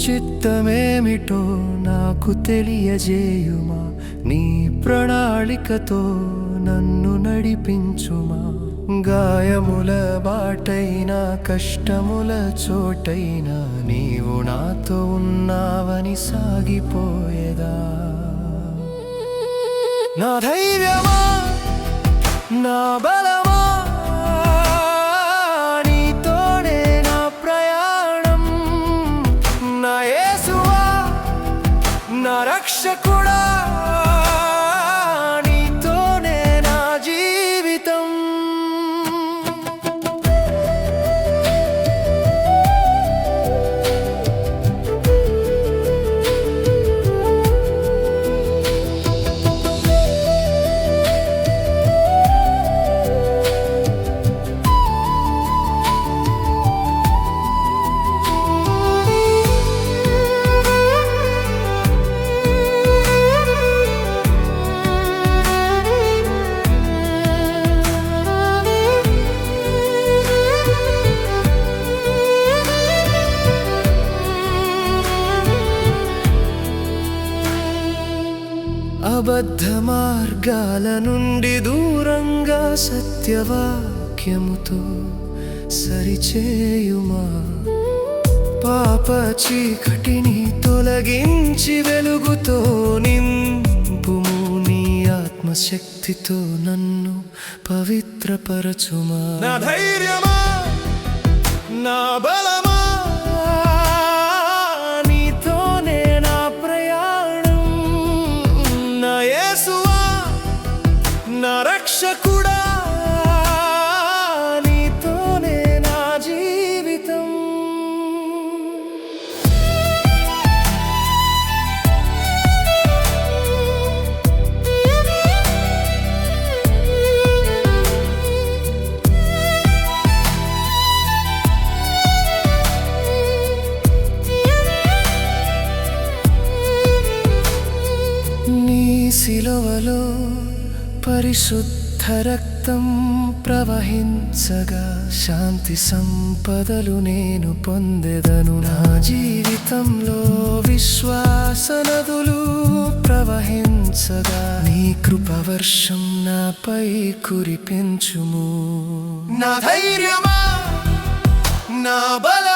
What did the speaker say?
చిత్తమేమిటో నాకు తెలియజేయుమా, నీ ప్రణాళికతో నన్ను నడిపించుమా. గాయముల బాటైనా కష్టముల చోటైనా నీవు నాతో ఉన్నావని సాగిపోయేదా. నా ధైర్యమా, నా బలమా, నీతోనే నా ప్రయాణం. నా యేసువా, నా రక్షకుడా, నీతోనే నా జీవితం. అబద్ధ మార్గాల నుండి దూరంగా సత్యవాక్యముతో సరిచేయుమా. పాప చీకటిని తొలగించి వెలుగుతో నింపుము. నీ ఆత్మశక్తితో నన్ను పవిత్రపరచుమా. నా ధైర్యమా, నా బలమా, నీతోనే నా ప్రయాణం. నా యేసువా, నా రక్షకుడా, నీతోనే నా జీవితం. సిలువలో పరిశుద్ధ రక్తం ప్రవహించగా శాంతి సంపదలు నేను పొందెదను. నా జీవితంలో విశ్వాస నదులు ప్రవహించగా నీ కృపవర్షం నాపై కురిపించుము. నా ధైర్యమా, నా బల